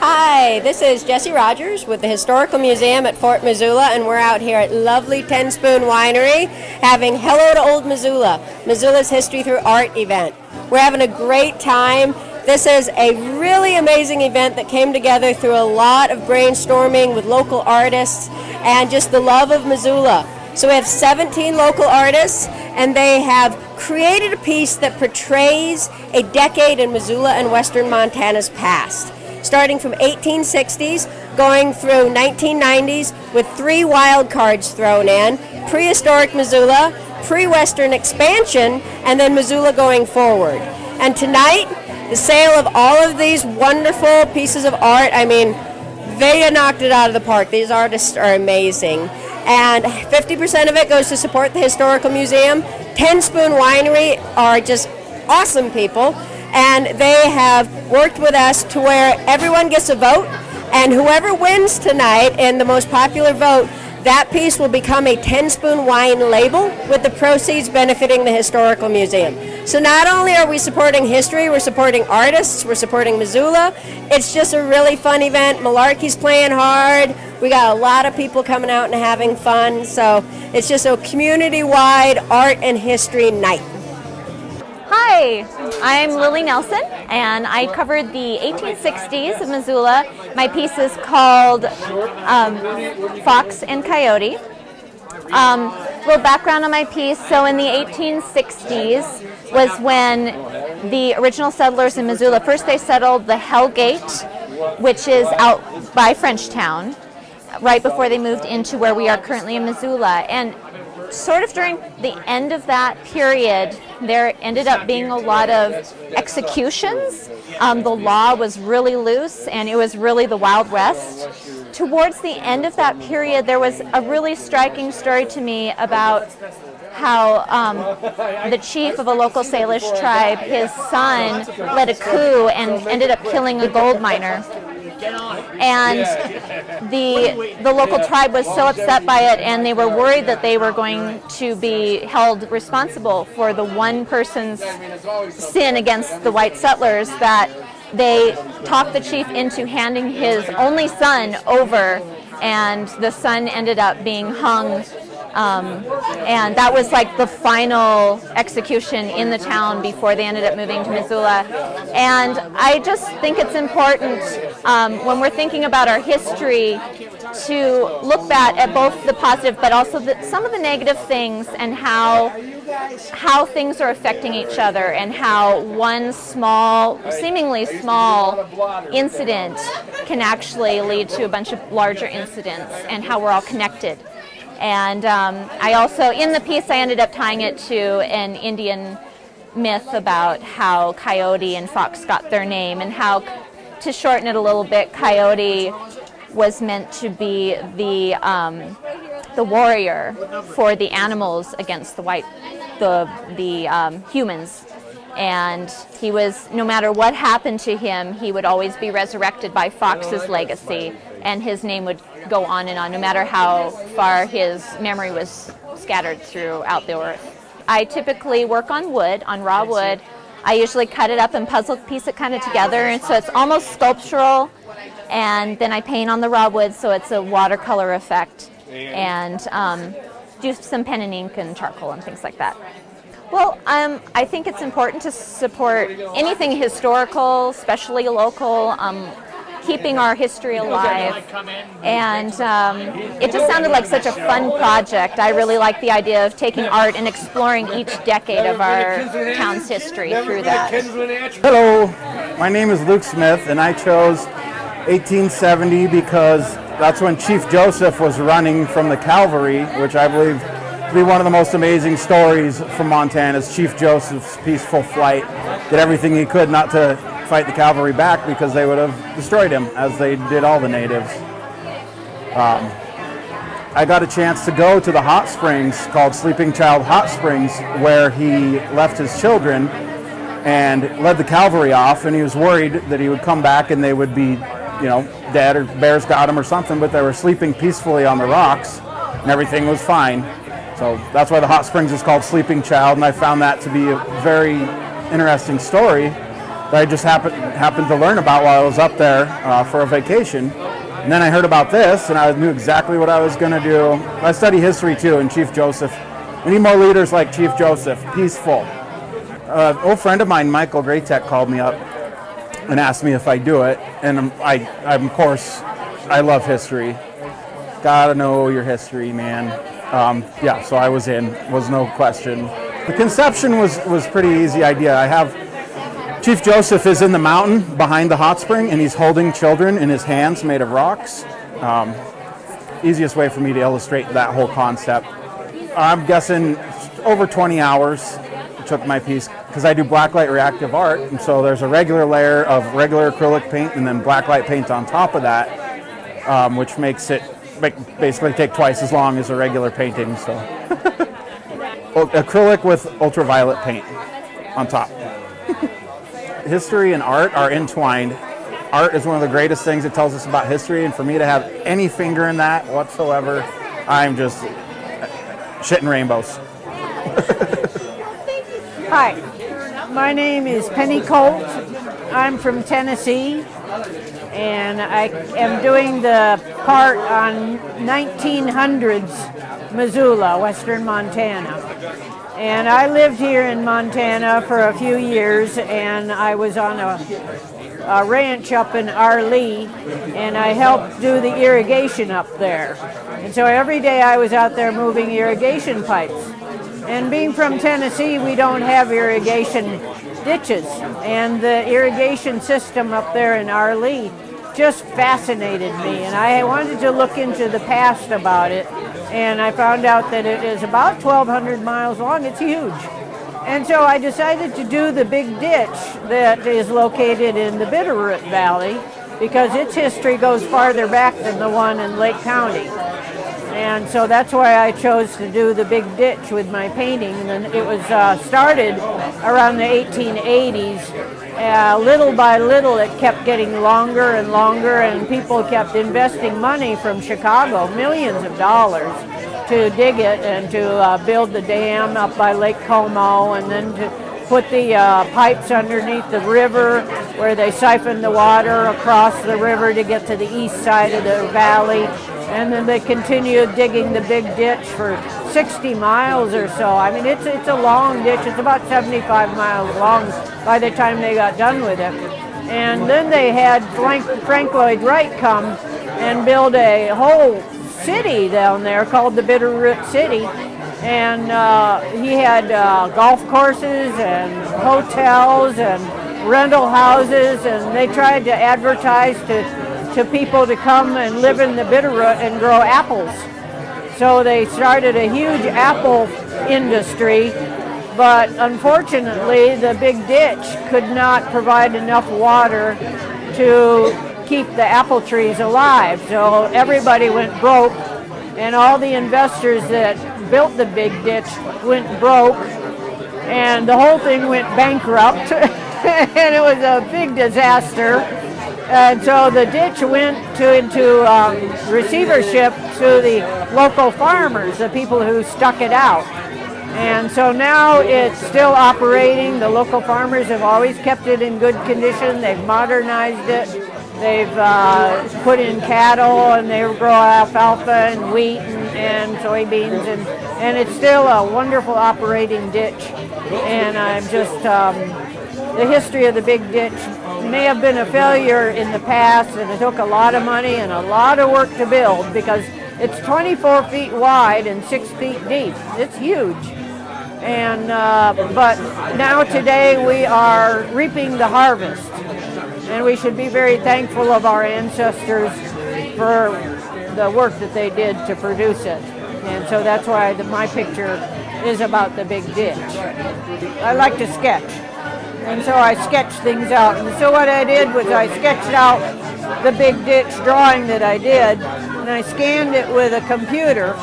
Hi, this is Jessie Rogers with the Historical Museum at Fort Missoula, and we're out here at lovely Ten Spoon Winery having Hello to Old Missoula, Missoula's History Through Art event. We're having a great time. This is a really amazing event that came together through a lot of brainstorming with local artists and just the love of Missoula. So we have 17 local artists, and they have created a piece that portrays a decade in Missoula and Western Montana's past, starting from 1860s, going through 1990s with 3 wild cards thrown in: prehistoric Missoula, pre-Western expansion, and then Missoula going forward. And tonight, the sale of all of these wonderful pieces of art, I mean, they knocked it out of the park. These artists are amazing. And 50% of it goes to support the Historical Museum. Ten Spoon Winery are just awesome people, and they have worked with us to where everyone gets a vote, and whoever wins tonight in the most popular vote, that piece will become a 10 Spoon wine label with the proceeds benefiting the Historical Museum. So not only are we supporting history, we're supporting artists, we're supporting Missoula. It's just a really fun event. Malarkey's playing hard. We got a lot of people coming out and having fun. So it's just a community-wide art and history night. Hi, I'm Lillie Nelson, and I covered the 1860s of Missoula. My piece is called Fox and Coyote. Little background on my piece. So in the 1860s was when the original settlers in Missoula, first they settled the Hell Gate, which is out by Frenchtown, right before they moved into where we are currently in Missoula. And sort of during the end of that period, there ended up being a lot of executions. The law was really loose, and it was really the Wild West. Towards the end of that period, there was a really striking story to me about how the chief of a local Salish tribe, his son led a coup and ended up killing a gold miner. And the local tribe was so upset by it, and they were worried that they were going to be held responsible for the one person's sin against the white settlers, that they talked the chief into handing his only son over, and the son ended up being hung. And that was like the final execution in the town before they ended up moving to Missoula. And I just think it's important when we're thinking about our history to look back at both the positive but also some of the negative things, and how things are affecting each other, and how one small, seemingly small incident can actually lead to a bunch of larger incidents, and how we're all connected. And I also, in the piece, I ended up tying it to an Indian myth about how coyote and fox got their name, and how, to shorten it a little bit, coyote was meant to be the warrior for the animals against the humans. And he was, no matter what happened to him, he would always be resurrected by Fox's legacy, and his name would go on and on, no matter how far his memory was scattered throughout the earth. I typically work on wood, on raw wood. I usually cut it up and puzzle piece it kind of together, and so it's almost sculptural, and then I paint on the raw wood so it's a watercolor effect, and do some pen and ink and charcoal and things like that. Well, I think it's important to support anything historical, especially local, keeping our history alive. And it just sounded like such a fun project. I really like the idea of taking art and exploring each decade of our town's history through that. Hello, my name is Luke Smith, and I chose 1870 because that's when Chief Joseph was running from the cavalry, which I believe to be one of the most amazing stories from Montana. Is Chief Joseph's peaceful flight. Did everything he could not to fight the cavalry back, because they would have destroyed him, as they did all the natives. I got a chance to go to the hot springs called Sleeping Child Hot Springs, where he left his children and led the cavalry off, and he was worried that he would come back and they would be, dead, or bears got him or something, but they were sleeping peacefully on the rocks and everything was fine. So that's why the hot springs is called Sleeping Child, and I found that to be a very interesting story, that I just happened to learn about while I was up there for a vacation. And then I heard about this, and I knew exactly what I was going to do. I study history too, and Chief Joseph. We need more leaders like Chief Joseph, peaceful. An old friend of mine, Michael Graytech, called me up and asked me if I'd do it. And of course, I love history. Gotta know your history, man. Yeah, so I was in, was no question. The conception was pretty easy idea. I have Chief Joseph is in the mountain behind the hot spring, and he's holding children in his hands made of rocks. Easiest way for me to illustrate that whole concept. I'm guessing over 20 hours it took my piece, because I do blacklight reactive art, and so there's a regular layer of regular acrylic paint and then blacklight paint on top of that, which makes it basically take twice as long as a regular painting. So acrylic with ultraviolet paint on top. History and art are entwined. Art is one of the greatest things that tells us about history, and for me to have any finger in that whatsoever, I'm just shitting rainbows. Hi, my name is Penny Colt. I'm from Tennessee, and I am doing the part on 1900s Missoula, Western Montana. And I lived here in Montana for a few years, and I was on a ranch up in Arlee, and I helped do the irrigation up there. And so every day I was out there moving irrigation pipes. And being from Tennessee, we don't have irrigation ditches, and the irrigation system up there in Arlee just fascinated me, and I wanted to look into the past about it, and I found out that it is about 1,200 miles long. It's huge. And so I decided to do the big ditch that is located in the Bitterroot Valley, because its history goes farther back than the one in Lake County. And so that's why I chose to do the big ditch with my painting. And it was started around the 1880s. Little by little, it kept getting longer and longer, and people kept investing money from Chicago, millions of dollars, to dig it and to build the dam up by Lake Como, and then to put the pipes underneath the river where they siphon the water across the river to get to the east side of the valley. And then they continued digging the big ditch for 60 miles or so. I mean, it's a long ditch. It's about 75 miles long by the time they got done with it. And then they had Frank Lloyd Wright come and build a whole city down there called the Bitterroot City. And he had golf courses and hotels and rental houses, and they tried to advertise to people to come and live in the Bitterroot and grow apples. So they started a huge apple industry, but unfortunately the big ditch could not provide enough water to keep the apple trees alive. So everybody went broke, and all the investors that built the big ditch went broke, and the whole thing went bankrupt. And it was a big disaster. And so the ditch went into receivership to the local farmers, the people who stuck it out. And so now it's still operating. The local farmers have always kept it in good condition. They've modernized it. They've put in cattle, and they grow alfalfa and wheat and soybeans, and it's still a wonderful operating ditch. And I'm just, the history of the big ditch may have been a failure in the past, and it took a lot of money and a lot of work to build, because it's 24 feet wide and 6 feet deep. It's huge. And but now today we are reaping the harvest, and we should be very thankful of our ancestors for the work that they did to produce it. And so that's why my picture is about the big ditch. I like to sketch, and so I sketched things out. And so what I did was I sketched out the big ditch drawing that I did, and I scanned it with a computer,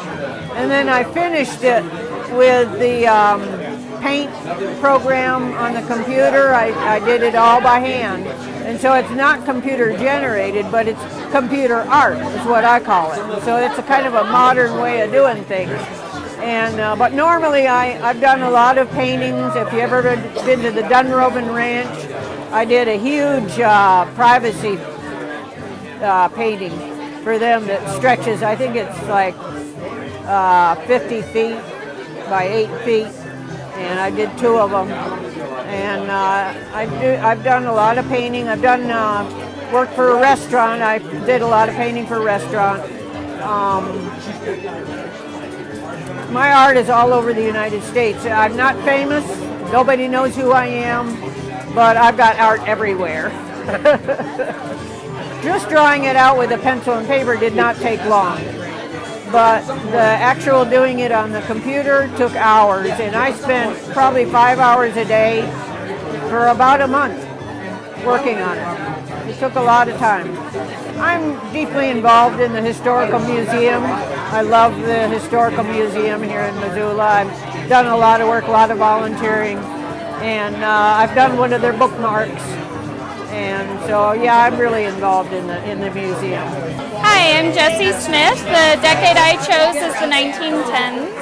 and then I finished it with the paint program on the computer. I did it all by hand. And so it's not computer generated, but it's computer art is what I call it. So it's a kind of a modern way of doing things. And but normally I've done a lot of paintings. If you ever been to the Dunrobin Ranch, I did a huge privacy painting for them that stretches, I think it's like 50 feet by 8 feet, and I did 2 of them. And I've done a lot of painting. I've done work for a restaurant. I did a lot of painting for a restaurant. My art is all over the United States. I'm not famous. Nobody knows who I am, but I've got art everywhere. Just drawing it out with a pencil and paper did not take long, but the actual doing it on the computer took hours, and I spent probably 5 hours a day for about a month working on it. It took a lot of time. I'm deeply involved in the Historical Museum. I love the Historical Museum here in Missoula. I've done a lot of work, a lot of volunteering, and I've done one of their bookmarks. And so, yeah, I'm really involved in the museum. Hi, I'm Jessie Smith. The decade I chose is the 1910s.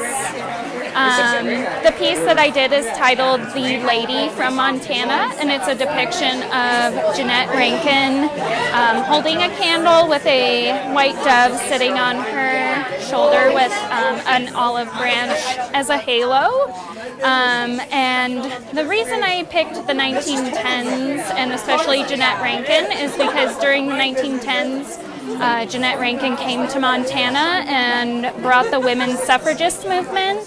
The piece that I did is titled The Lady from Montana, and it's a depiction of Jeanette Rankin holding a candle with a white dove sitting on her shoulder with an olive branch as a halo. And the reason I picked the 1910s, and especially Jeanette Rankin, is because during the 1910s, Jeanette Rankin came to Montana and brought the women's suffragist movement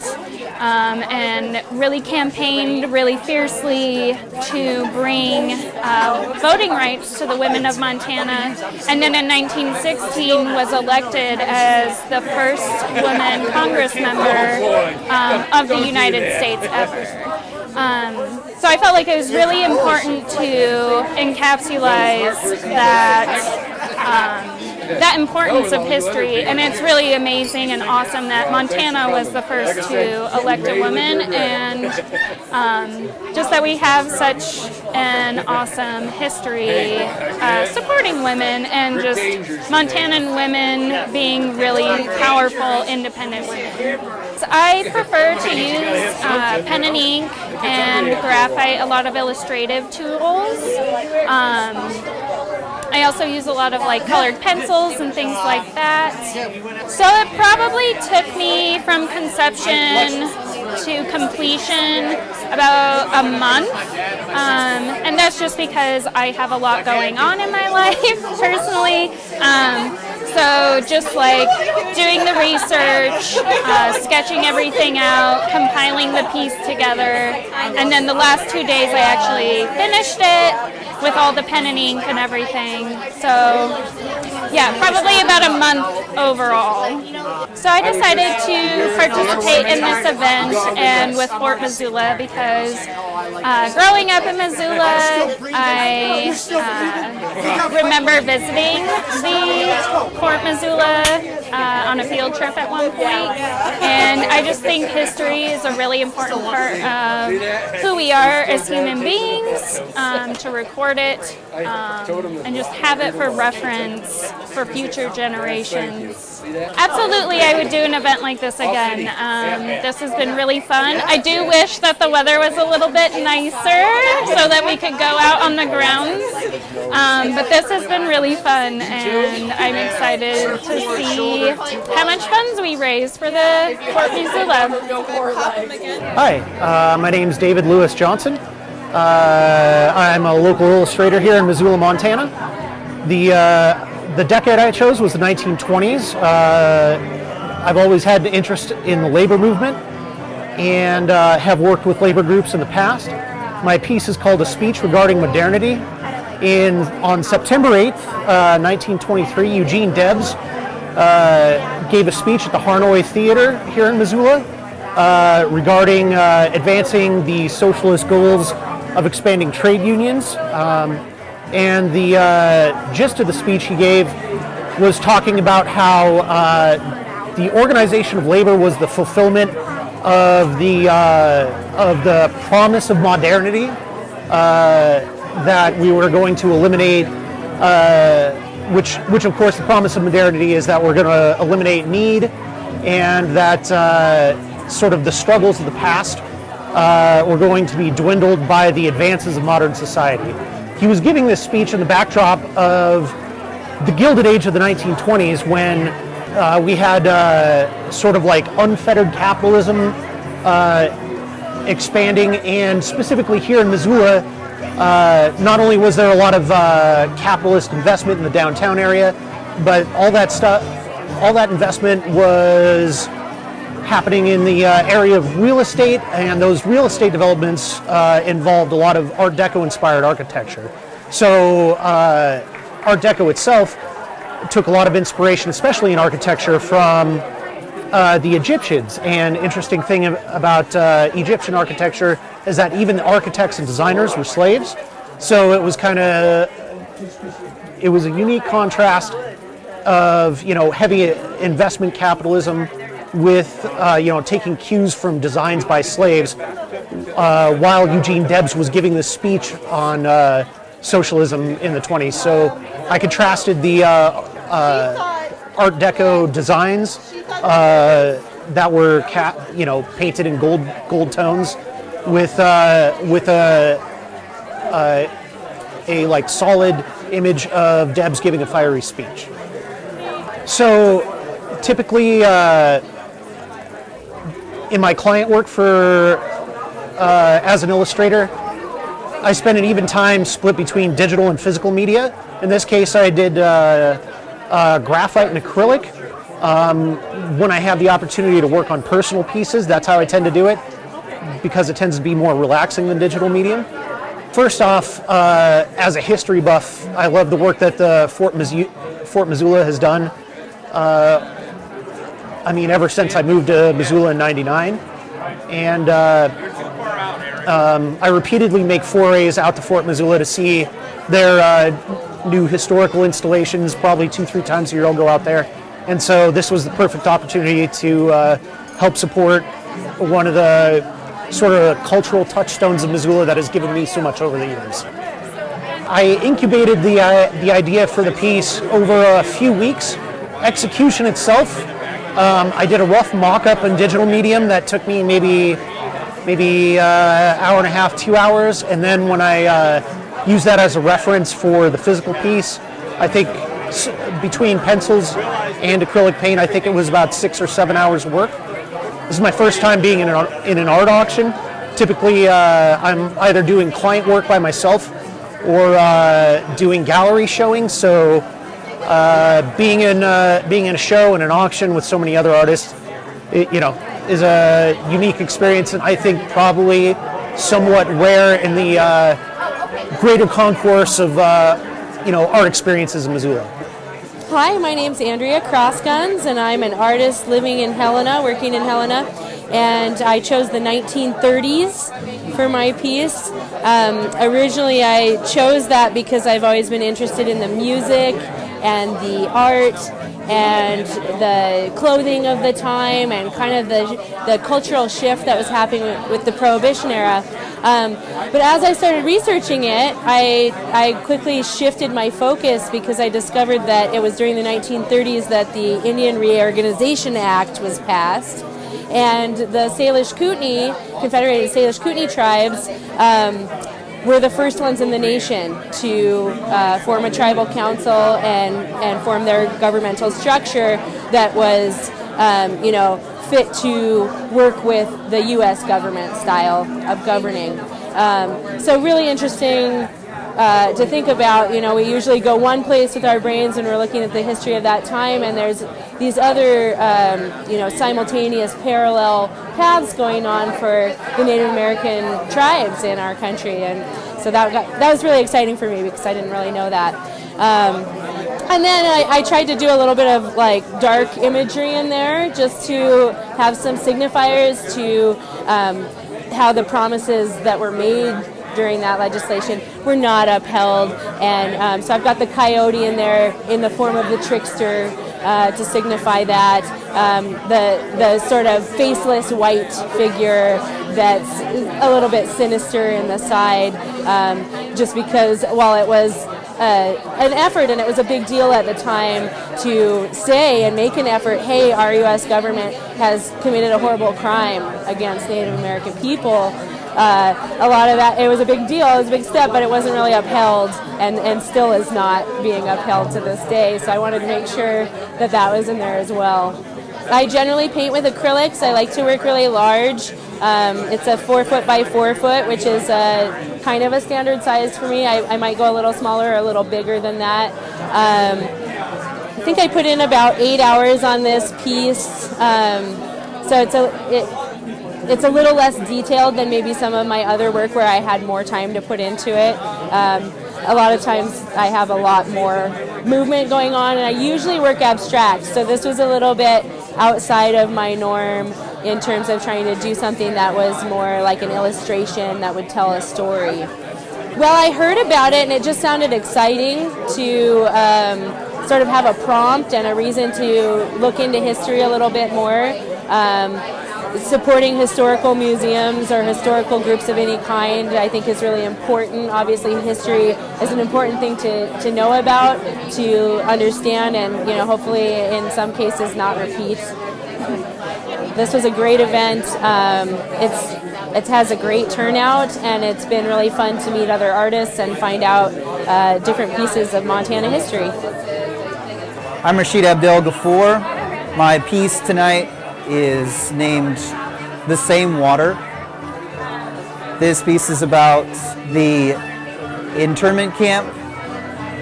and really campaigned really fiercely to bring voting rights to the women of Montana. And then in 1916 was elected as the first woman Congress member of the United States ever. So I felt like it was really important to encapsulate that importance of history, and it's really amazing and awesome that Montana was the first to elect a woman, and just that we have such an awesome history supporting women, and just Montanan women being really powerful, independent women. So I prefer to use pen and ink and graphite, a lot of illustrative tools. I also use a lot of like colored pencils and things like that. So it probably took me from conception to completion about a month. And that's just because I have a lot going on in my life personally. So just like doing the research, sketching everything out, compiling the piece together, and then the last 2 days I actually finished it with all the pen and ink and everything. So yeah, probably about a month overall. So I decided to participate in this event and with Fort Missoula because growing up in Missoula, I remember visiting the Fort Missoula on a field trip at one point, and I just think history is a really important part of who we are as human beings, to record it and just have it for reference for future generations. Absolutely, I would do an event like this again. This has been really fun. I do wish that the weather was a little bit nicer so that we could go out on the grounds, but this has been really fun, and I'm excited to see how much funds we raise for the Fort Missoula. Hi, my name is David Lewis Johnson. I'm a local illustrator here in Missoula, Montana. The decade I chose was the 1920s. I've always had an interest in the labor movement and have worked with labor groups in the past. My piece is called A Speech Regarding Modernity. On September 8th, 1923, Eugene Debs gave a speech at the Harnoy Theater here in Missoula regarding advancing the socialist goals of expanding trade unions. And the gist of the speech he gave was talking about how the organization of labor was the fulfillment of the promise of modernity, that we were going to eliminate, which of course the promise of modernity is that we're going to eliminate need, and that sort of the struggles of the past were going to be dwindled by the advances of modern society. he was giving this speech in the backdrop of the Gilded Age of the 1920s, when we had sort of like unfettered capitalism expanding, and specifically here in Missoula, not only was there a lot of capitalist investment in the downtown area, but all that investment was happening in the area of real estate, and those real estate developments involved a lot of Art Deco inspired architecture. So Art Deco itself took a lot of inspiration, especially in architecture, from the Egyptians. And interesting thing about Egyptian architecture is that even the architects and designers were slaves. So it was a unique contrast of, you know, heavy investment capitalism with, you know, taking cues from designs by slaves, while Eugene Debs was giving this speech on socialism in the 20s. So I contrasted the Art Deco designs that were painted in gold tones with a like solid image of Debs giving a fiery speech. So typically in my client work for as an illustrator, I spend an even time split between digital and physical media. In this case, I did graphite and acrylic. When I have the opportunity to work on personal pieces, that's how I tend to do it, because it tends to be more relaxing than digital medium. First off, as a history buff, I love the work that the Fort Missoula has done. I mean, ever since I moved to Missoula in '99, and I repeatedly make forays out to Fort Missoula to see their new historical installations. Probably 2-3 times a year I'll go out there, and so this was the perfect opportunity to help support one of the sort of cultural touchstones of Missoula that has given me so much over the years. I incubated the idea for the piece over a few weeks. Execution itself, I did a rough mock-up in digital medium that took me maybe hour and a half, 2 hours, and then when I used that as a reference for the physical piece, I think between pencils and acrylic paint, I think it was about 6 or 7 hours of work. This is my first time being in an art auction. Typically, I'm either doing client work by myself or doing gallery showings. So being in a show and an auction with so many other artists, is a unique experience, and I think probably somewhat rare in the greater concourse of art experiences in Missoula. Hi, my name's Andrea Kraus, and I'm an artist living in Helena, working in Helena, and I chose the 1930s for my piece. Originally I chose that because I've always been interested in the music and the art and the clothing of the time and kind of the cultural shift that was happening with the Prohibition era. But as I started researching it, I quickly shifted my focus because I discovered that it was during the 1930s that the Indian Reorganization Act was passed, and the Salish Kootenai, Confederated Salish Kootenai tribes, were the first ones in the nation to form a tribal council and form their governmental structure that was, fit to work with the U.S. government style of governing. So really interesting to think about. We usually go one place with our brains and we're looking at the history of that time, and there's these other, simultaneous parallel paths going on for the Native American tribes in our country, and so that was really exciting for me because I didn't really know that. And then I tried to do a little bit of like dark imagery in there just to have some signifiers to how the promises that were made during that legislation were not upheld, and so I've got the coyote in there in the form of the trickster to signify that, the sort of faceless white figure that's a little bit sinister in the side, just because while it was an effort, and it was a big deal at the time to say and make an effort, hey, our U.S. government has committed a horrible crime against Native American people. a lot of that, it was a big deal, it was a big step, but it wasn't really upheld, and still is not being upheld to this day. So I wanted to make sure that that was in there as well. I generally paint with acrylics. I like to work really large. It's a 4 foot by 4 foot, which is kind of a standard size for me. I might go a little smaller or a little bigger than that. I think I put in about 8 hours on this piece, so it's a little less detailed than maybe some of my other work where I had more time to put into it. A lot of times I have a lot more movement going on, and I usually work abstract, so this was a little bit outside of my norm in terms of trying to do something that was more like an illustration that would tell a story. Well, I heard about it and it just sounded exciting to sort of have a prompt and a reason to look into history a little bit more. Supporting historical museums or historical groups of any kind, I think, is really important. Obviously, history is an important thing to know about, to understand, and hopefully in some cases not repeat. This was a great event. It has a great turnout, and it's been really fun to meet other artists and find out different pieces of Montana history. I'm Rashid Abdel Ghafoor. My piece tonight is named The Same Water. This piece is about the internment camp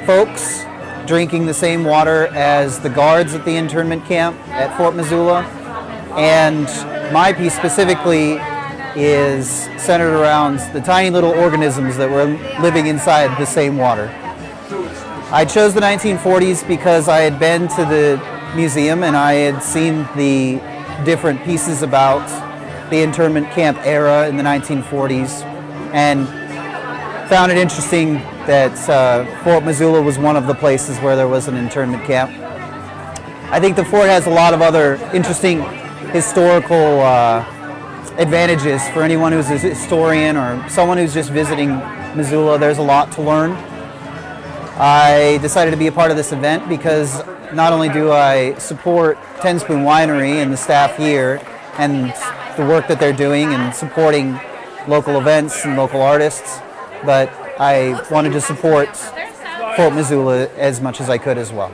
folks drinking the same water as the guards at the internment camp at Fort Missoula. And my piece specifically is centered around the tiny little organisms that were living inside the same water. I chose the 1940s because I had been to the museum and I had seen the different pieces about the internment camp era in the 1940s, and found it interesting that Fort Missoula was one of the places where there was an internment camp. I think the fort has a lot of other interesting historical advantages for anyone who's a historian or someone who's just visiting Missoula. There's a lot to learn. I decided to be a part of this event because not only do I support Ten Spoon Winery and the staff here and the work that they're doing and supporting local events and local artists, but I wanted to support Fort Missoula as much as I could as well.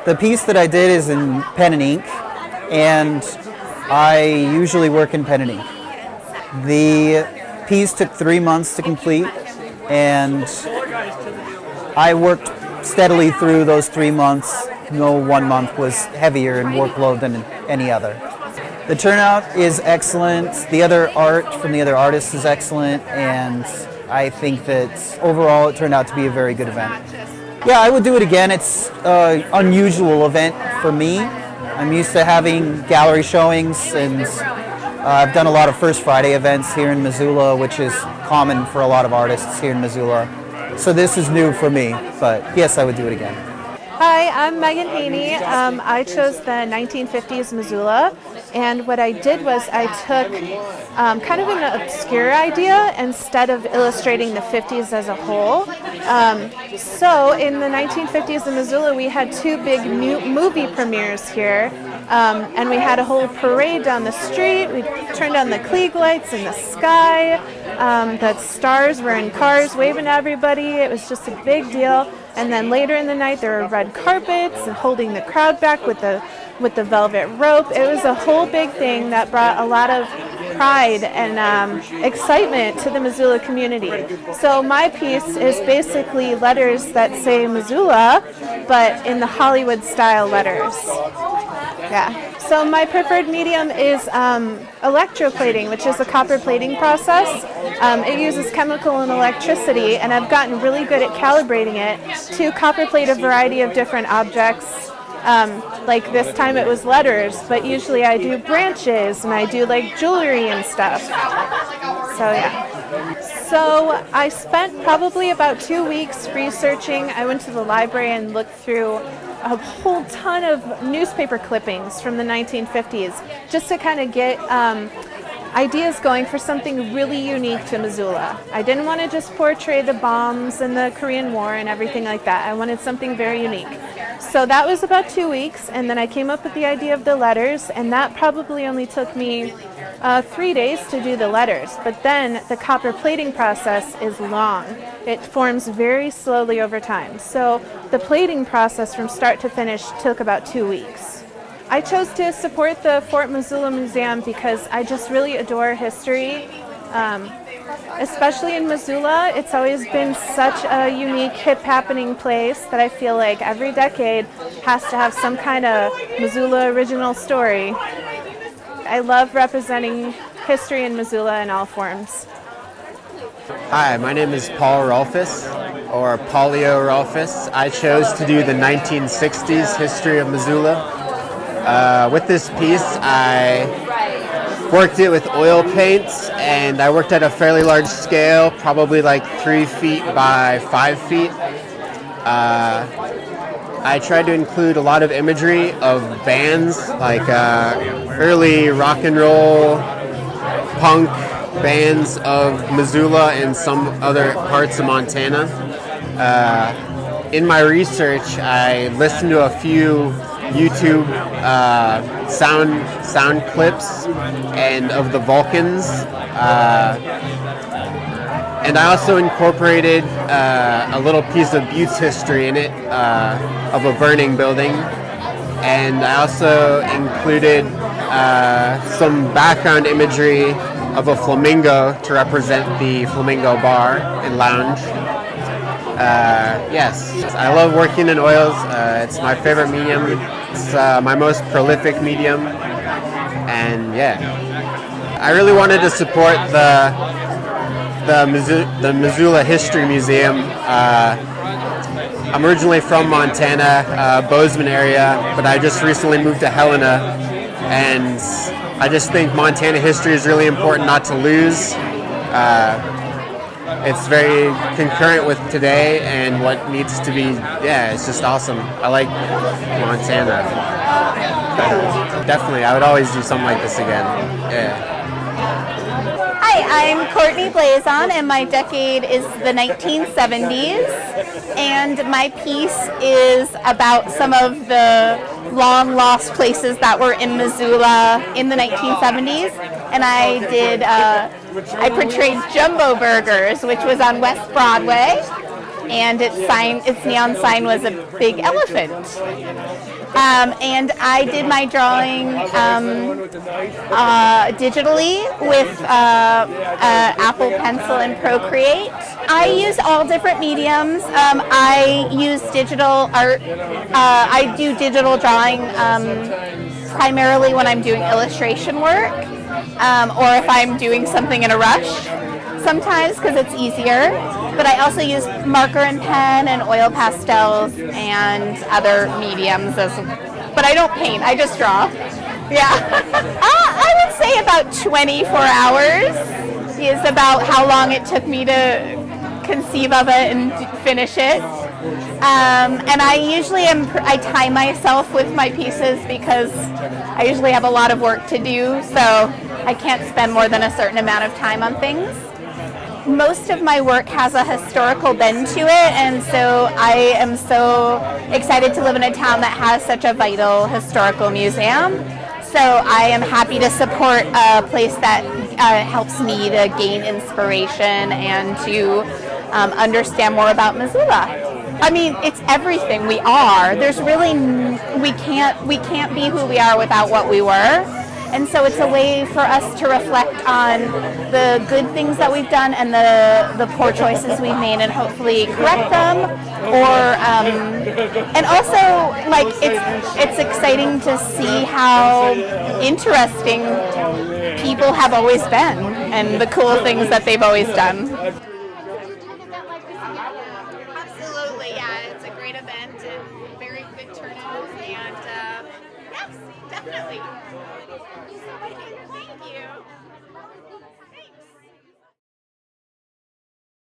The piece that I did is in pen and ink, and I usually work in pen and ink. The piece took 3 months to complete, and I worked steadily through those 3 months. No one month was heavier in workload than any other. The turnout is excellent. The other art from the other artists is excellent, and I think that overall it turned out to be a very good event. Yeah, I would do it again. It's an unusual event for me. I'm used to having gallery showings, and I've done a lot of First Friday events here in Missoula, which is common for a lot of artists here in Missoula. So this is new for me, but yes, I would do it again. Hi, I'm Meghan Amy. I chose the 1950s Missoula, and what I did was I took kind of an obscure idea instead of illustrating the 50s as a whole. So in the 1950s in Missoula, we had two big movie premieres here, and we had a whole parade down the street. We turned on the Klieg lights in the sky. The stars were in cars waving at everybody. It was just a big deal. And then later in the night, there were red carpets and holding the crowd back with the velvet rope. It was a whole big thing that brought a lot of pride and excitement to the Missoula community. So my piece is basically letters that say Missoula, but in the Hollywood style letters. Yeah. So my preferred medium is electroplating, which is a copper plating process. It uses chemical and electricity, and I've gotten really good at calibrating it to copper plate a variety of different objects. Like this time it was letters, but usually I do branches and I do like jewelry and stuff. So yeah. So I spent probably about 2 weeks researching. I went to the library and looked through a whole ton of newspaper clippings from the 1950s just to kind of get ideas going for something really unique to Missoula. I didn't want to just portray the bombs and the Korean War and everything like that. I wanted something very unique. So that was about 2 weeks, and then I came up with the idea of the letters, and that probably only took me 3 days to do the letters, but then the copper plating process is long. It forms very slowly over time. So the plating process from start to finish took about 2 weeks. I chose to support the Fort Missoula Museum because I just really adore history. Especially in Missoula, it's always been such a unique, hip happening place that I feel like every decade has to have some kind of Missoula original story. I love representing history in Missoula in all forms. Hi, my name is Paul Rufus, or Paulio Rufus. I chose to do the 1960s history of Missoula. With this piece, I worked it with oil paints, and I worked at a fairly large scale, probably like 3 feet by 5 feet. I tried to include a lot of imagery of bands, like early rock and roll, punk bands of Missoula and some other parts of Montana. In my research, I listened to a few YouTube sound clips and of the Vulcans, and I also incorporated a little piece of Butte's history in it, of a burning building, and I also included some background imagery of a flamingo to represent the Flamingo Bar and Lounge. Yes, I love working in oils. It's my favorite medium. It's my most prolific medium, and yeah, I really wanted to support the Missoula History Museum. I'm originally from Montana, Bozeman area, but I just recently moved to Helena, and I just think Montana history is really important not to lose. It's very concurrent with today and what needs to be, yeah, it's just awesome. I like Montana. Definitely, I would always do something like this again. Yeah. Hi, I'm Courtney Blazon, and my decade is the 1970s, and my piece is about some of the long-lost places that were in Missoula in the 1970s, and I portrayed Jumbo Burgers, which was on West Broadway, and its neon sign was a big elephant. And I did my drawing digitally with Apple Pencil and Procreate. I use all different mediums. I use digital art. I do digital drawing primarily when I'm doing illustration work, or if I'm doing something in a rush sometimes because it's easier. But I also use marker and pen and oil pastels and other mediums but I don't paint, I just draw. Yeah. I would say about 24 hours is about how long it took me to conceive of it and finish it. And I time myself with my pieces because I usually have a lot of work to do, so I can't spend more than a certain amount of time on things. Most of my work has a historical bend to it, and so I am so excited to live in a town that has such a vital historical museum. So I am happy to support a place that helps me to gain inspiration and to understand more about Missoula. I mean, it's everything we are. There's really, we can't be who we are without what we were. And so it's a way for us to reflect on the good things that we've done and the poor choices we've made, and hopefully correct them. Or and also, like, it's exciting to see how interesting people have always been and the cool things that they've always done. Absolutely, yeah, it's a great event and very good turnout, and yes, definitely. Thank you.